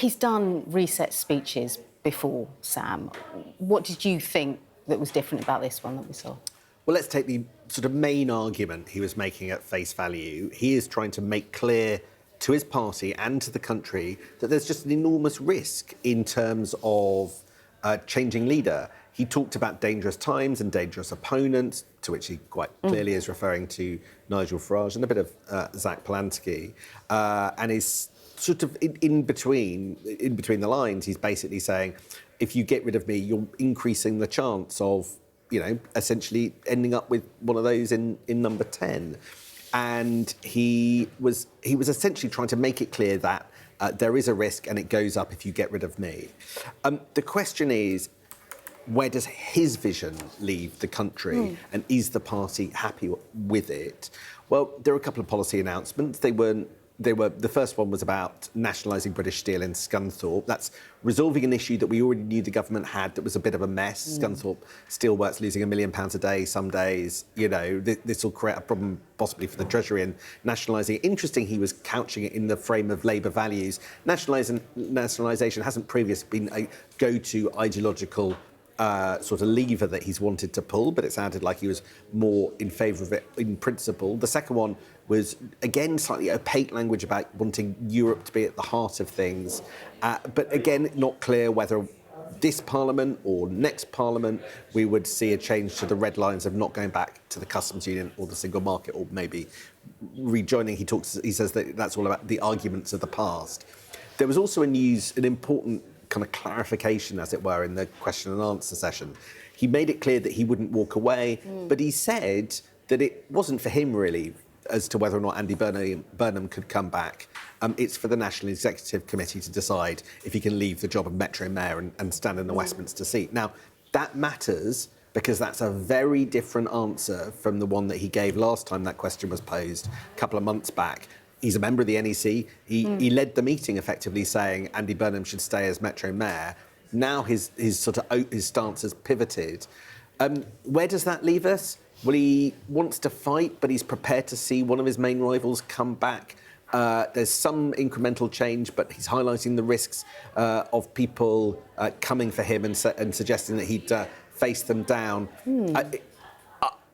He's done reset speeches before, Sam. What did you think that was different about this one that we saw? Well, let's take the sort of main argument he was making at face value. He is trying to make clear to his party and to the country that there's just an enormous risk in terms of changing leader. He talked about dangerous times and dangerous opponents, to which he quite clearly is referring to Nigel Farage and a bit of Zach Polanski, and is sort of in between the lines. He's basically saying, if you get rid of me, you're increasing the chance of, you know, essentially ending up with one of those in number 10. And he was essentially trying to make it clear that there is a risk and it goes up if you get rid of me. The question is, where does his vision leave the country, and is the party happy with it? Well, there are a couple of policy announcements. The first one was about nationalising British Steel in Scunthorpe. That's resolving an issue that we already knew the government had that was a bit of a mess. Scunthorpe Steelworks losing £1 million a day some days. You know, this will create a problem possibly for the Treasury, and nationalising. Interesting, he was couching it in the frame of Labour values. Nationalisation hasn't previously been a go-to ideological sort of lever that he's wanted to pull, but it sounded like he was more in favour of it in principle. The second one was, again, slightly opaque language about wanting Europe to be at the heart of things. But again, not clear whether this Parliament or next Parliament we would see a change to the red lines of not going back to the customs union or the single market, or maybe rejoining. He says that that's all about the arguments of the past. There was also an important kind of clarification, as it were, in the question and answer session. He made it clear that he wouldn't walk away, but he said that it wasn't for him really as to whether or not Andy Burnham could come back. It's for the National Executive Committee to decide if he can leave the job of Metro Mayor and stand in the Westminster seat. Now, that matters because that's a very different answer from the one that he gave last time that question was posed a couple of months back. He's a member of the NEC. He led the meeting effectively saying Andy Burnham should stay as Metro Mayor. Now his stance has pivoted. Where does that leave us? Well, he wants to fight, but he's prepared to see one of his main rivals come back. There's some incremental change, but he's highlighting the risks of people coming for him and suggesting that he'd face them down.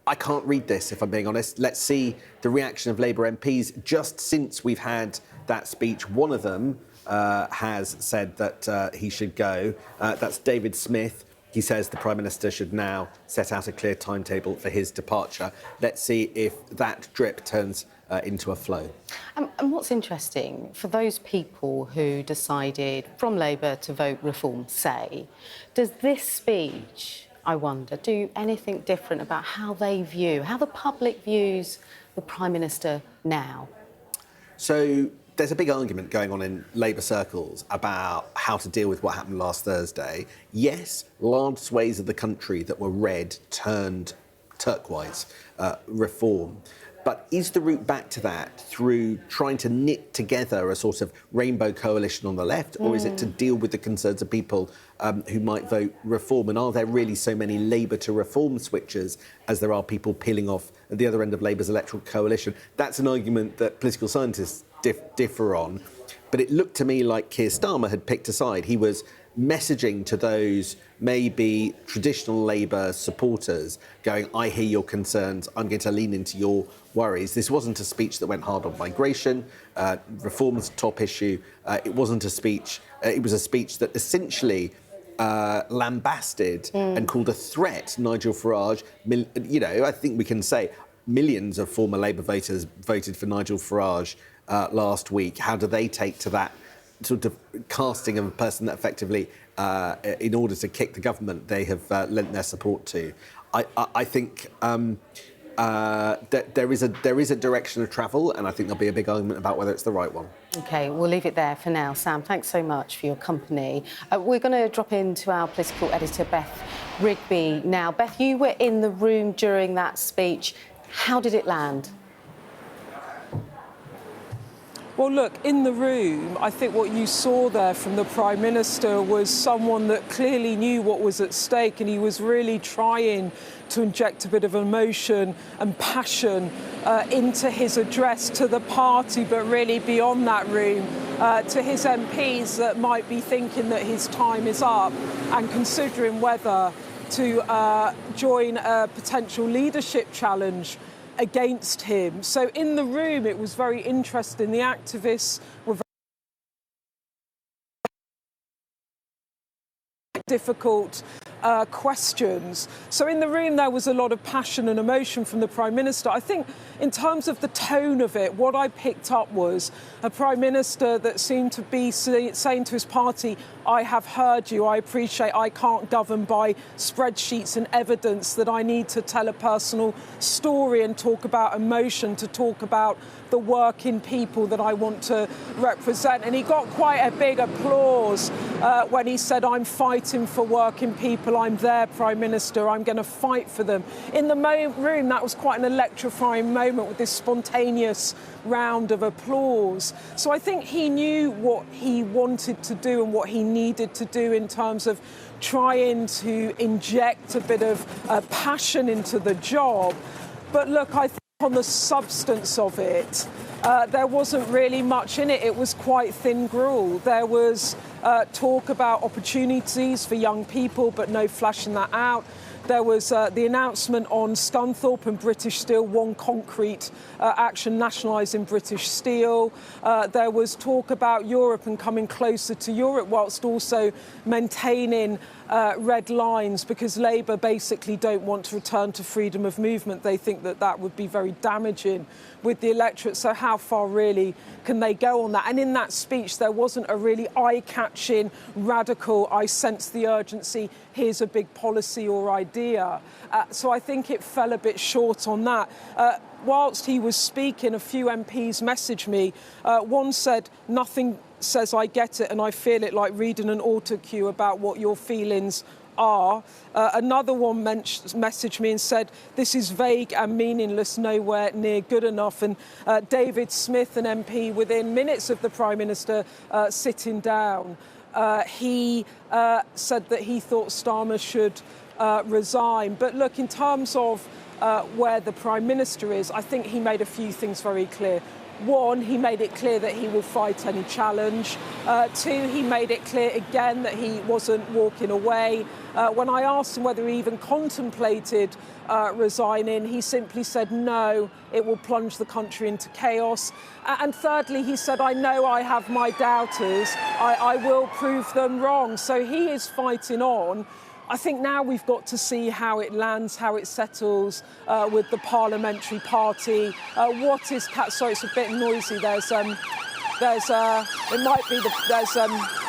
I can't read this, if I'm being honest. Let's see the reaction of Labour MPs. Just since we've had that speech, one of them has said that he should go. That's David Smith. He says the Prime Minister should now set out a clear timetable for his departure. Let's see if that drip turns into a flow. And what's interesting, for those people who decided from Labour to vote reform, say, does this speech, I wonder, do anything different about how the public views the Prime Minister now? So there's a big argument going on in Labour circles about how to deal with what happened last Thursday. Yes, large swathes of the country that were red turned turquoise, reform. But is the route back to that through trying to knit together a sort of rainbow coalition on the left, or is it to deal with the concerns of people who might vote reform? And are there really so many Labour to reform switchers as there are people peeling off at the other end of Labour's electoral coalition? That's an argument that political scientists differ on. But it looked to me like Keir Starmer had picked a side. He was messaging to those maybe traditional Labour supporters, going, I hear your concerns, I'm going to lean into your worries. This wasn't a speech that went hard on migration. Reform's top issue. It wasn't a speech. It was a speech that essentially lambasted and called a threat Nigel Farage. You know, I think we can say millions of former Labour voters voted for Nigel Farage last week. How do they take to that sort of casting of a person that effectively, in order to kick the government, they have lent their support to? I think that there is a direction of travel, and I think there'll be a big argument about whether it's the right one. OK, we'll leave it there for now. Sam, thanks so much for your company. We're going to drop into our political editor, Beth Rigby, now. Beth, you were in the room during that speech. How did it land? Well, look, in the room, I think what you saw there from the Prime Minister was someone that clearly knew what was at stake, and he was really trying to inject a bit of emotion and passion into his address to the party, but really beyond that room, to his MPs that might be thinking that his time is up and considering whether to join a potential leadership challenge against him. So in the room, it was very interesting. The activists were very difficult questions. So in the room, there was a lot of passion and emotion from the Prime Minister. I think in terms of the tone of it, what I picked up was a Prime Minister that seemed to be saying to his party, I have heard you, I appreciate I can't govern by spreadsheets and evidence, that I need to tell a personal story and talk about emotion, to talk about the working people that I want to represent. And he got quite a big applause when he said, I'm fighting for working people, I'm their Prime Minister, I'm going to fight for them. In the room, that was quite an electrifying moment with this spontaneous round of applause. So I think he knew what he wanted to do and what he needed to do in terms of trying to inject a bit of passion into the job. But look, I think on the substance of it, there wasn't really much in it. It was quite thin gruel. There was talk about opportunities for young people, but no flashing that out. There was the announcement on Scunthorpe and British Steel, one concrete action nationalising British Steel. There was talk about Europe and coming closer to Europe, whilst also maintaining red lines, because Labour basically don't want to return to freedom of movement. They think that that would be very damaging with the electorate. So how far really can they go on that? And in that speech, there wasn't a really eye-catching, radical, I sense the urgency, here's a big policy or idea. So I think it fell a bit short on that. Whilst he was speaking, a few MPs messaged me. One said, nothing says I get it and I feel it like reading an auto cue about what your feelings are. Another one messaged me and said, this is vague and meaningless, nowhere near good enough. And David Smith, an MP, within minutes of the Prime Minister sitting down, he said that he thought Starmer should resign. But look, in terms of where the Prime Minister is, I think he made a few things very clear. One, he made it clear that he will fight any challenge. Two, he made it clear again that he wasn't walking away. When I asked him whether he even contemplated resigning, he simply said no, it will plunge the country into chaos. And thirdly, he said, I know I have my doubters, I will prove them wrong. So he is fighting on. I think now we've got to see how it lands, how it settles with the parliamentary party. Sorry, it's a bit noisy. There's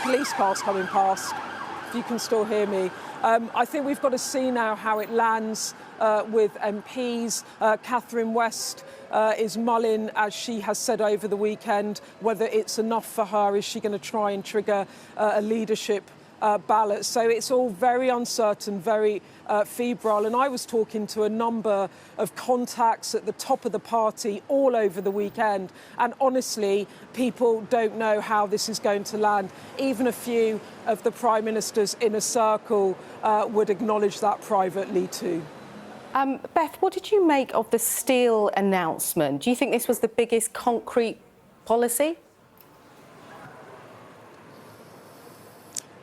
police cars coming past. If you can still hear me. I think we've got to see now how it lands with MPs. Catherine West is mulling, as she has said over the weekend, whether it's enough for her. Is she going to try and trigger a leadership ballot? So it's all very uncertain, very febrile. And I was talking to a number of contacts at the top of the party all over the weekend. And honestly, people don't know how this is going to land. Even a few of the Prime Minister's inner circle would acknowledge that privately too. Beth, what did you make of the steel announcement? Do you think this was the biggest concrete policy?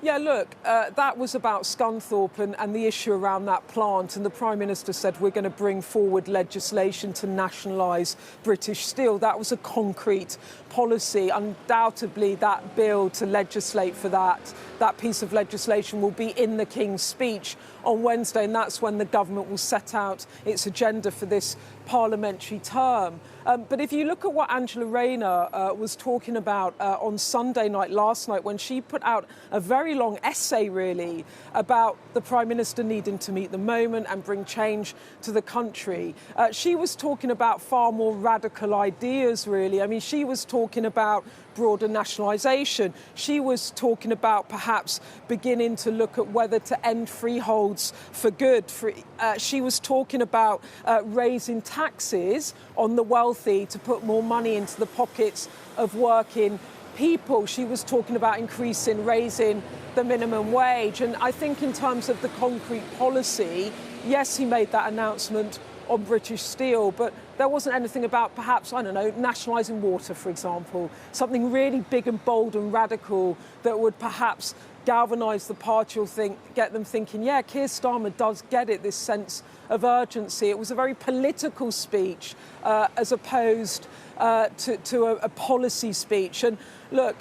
Yeah, look, that was about Scunthorpe and the issue around that plant. And the Prime Minister said we're going to bring forward legislation to nationalise British Steel. That was a concrete policy. Undoubtedly, that bill to legislate for that piece of legislation will be in the King's speech on Wednesday. And that's when the government will set out its agenda for this parliamentary term. But if you look at what Angela Rayner was talking about on Sunday night, last night, when she put out a very long essay, really, about the Prime Minister needing to meet the moment and bring change to the country, she was talking about far more radical ideas, really. I mean, she was talking about broader nationalisation. She was talking about perhaps beginning to look at whether to end freeholds for good. She was talking about raising taxes on the wealthy to put more money into the pockets of working people. She was talking about raising the minimum wage. And I think in terms of the concrete policy, yes, he made that announcement on British Steel, but there wasn't anything about perhaps, I don't know, nationalising water, for example, something really big and bold and radical that would perhaps galvanise the party or get them thinking, yeah, Keir Starmer does get it, this sense of urgency. It was a very political speech as opposed to a policy speech. And look,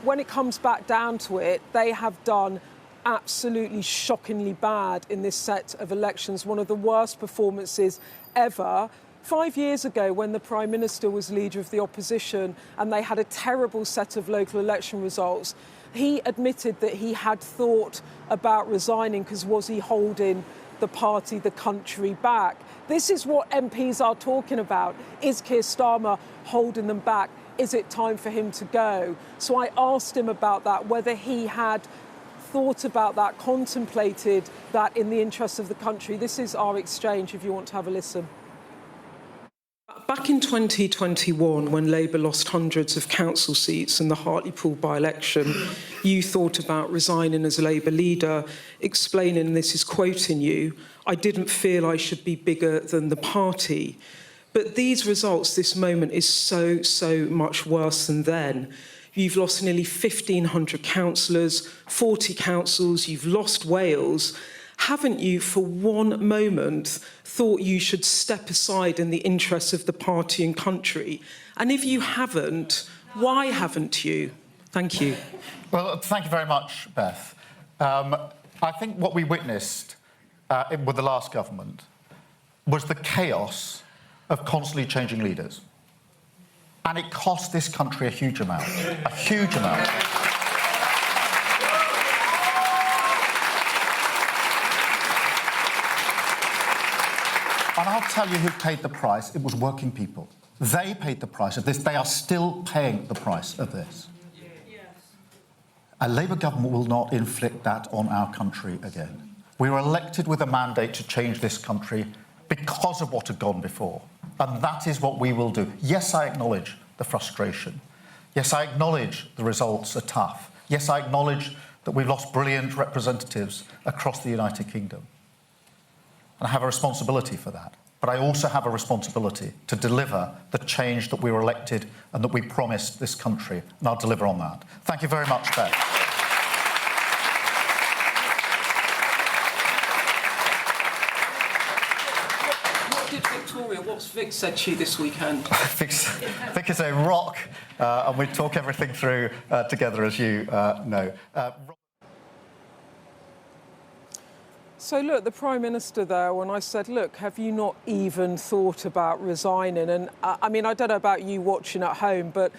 when it comes back down to it, they have done absolutely shockingly bad in this set of elections, one of the worst performances ever. 5 years ago, when the Prime Minister was leader of the opposition and they had a terrible set of local election results, he admitted that he had thought about resigning because was he holding the party, the country back? This is what MPs are talking about. Is Keir Starmer holding them back? Is it time for him to go? So I asked him about that, whether he had thought about that, contemplated that in the interests of the country. This is our exchange, if you want to have a listen. Back in 2021, when Labour lost hundreds of council seats in the Hartlepool by-election, you thought about resigning as Labour leader, explaining, and this is quoting you, "I didn't feel I should be bigger than the party." But these results, this moment, is so much worse than then. You've lost nearly 1,500 councillors, 40 councils, you've lost Wales. Haven't you, for one moment, thought you should step aside in the interests of the party and country? And if you haven't, why haven't you? Thank you. Well, thank you very much, Beth. I think what we witnessed with the last government was the chaos of constantly changing leaders. And it cost this country a huge amount. A huge amount. And I'll tell you who paid the price. It was working people. They paid the price of this. They are still paying the price of this. A Labour government will not inflict that on our country again. We were elected with a mandate to change this country because of what had gone before. And that is what we will do. Yes, I acknowledge the frustration. Yes, I acknowledge the results are tough. Yes, I acknowledge that we've lost brilliant representatives across the United Kingdom. And I have a responsibility for that. But I also have a responsibility to deliver the change that we were elected and that we promised this country. And I'll deliver on that. Thank you very much, Beth. What's Vic said to you this weekend? Vic is a rock, and we talk everything through together, as you know. So, look, the Prime Minister there, when I said, look, have you not even thought about resigning? And, I mean, I don't know about you watching at home, but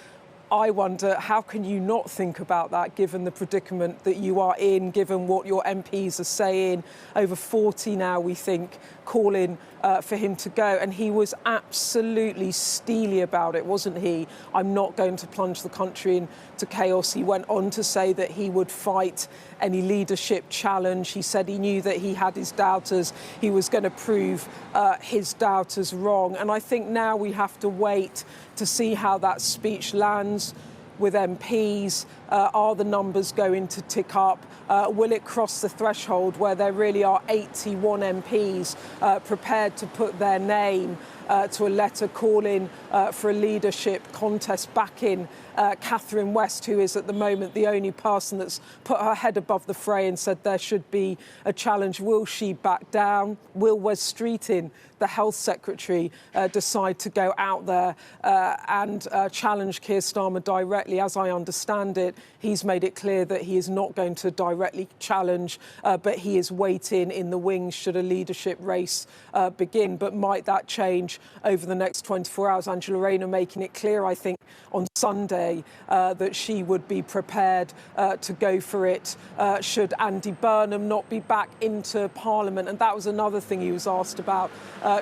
I wonder, how can you not think about that, given the predicament that you are in, given what your MPs are saying? Over 40 now, we think, calling for him to go. And he was absolutely steely about it, wasn't he? I'm not going to plunge the country into chaos. He went on to say that he would fight any leadership challenge. He said he knew that he had his doubters. He was going to prove his doubters wrong. And I think now we have to wait to see how that speech lands with MPs. Are the numbers going to tick up? Will it cross the threshold where there really are 81 MPs prepared to put their name to a letter calling for a leadership contest back in Catherine West, who is at the moment the only person that's put her head above the fray and said there should be a challenge? Will she back down? Will Wes Streeting, the Health Secretary, decide to go out there and challenge Keir Starmer directly? As I understand it, he's made it clear that he is not going to directly challenge, but he is waiting in the wings should a leadership race begin. But might that change over the next 24 hours? Angela Rayner making it clear, I think, on Sunday that she would be prepared to go for it should Andy Burnham not be back into Parliament. And that was another thing he was asked about.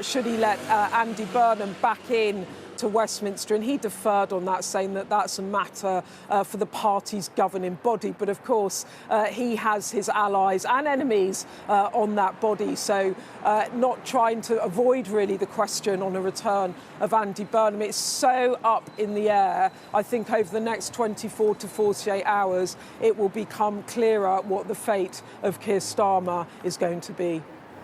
Should he let Andy Burnham back in to Westminster, and he deferred on that, saying that that's a matter for the party's governing body. But of course, he has his allies and enemies on that body, so not trying to avoid really the question on a return of Andy Burnham. It's so up in the air. I think over the next 24 to 48 hours, it will become clearer what the fate of Keir Starmer is going to be.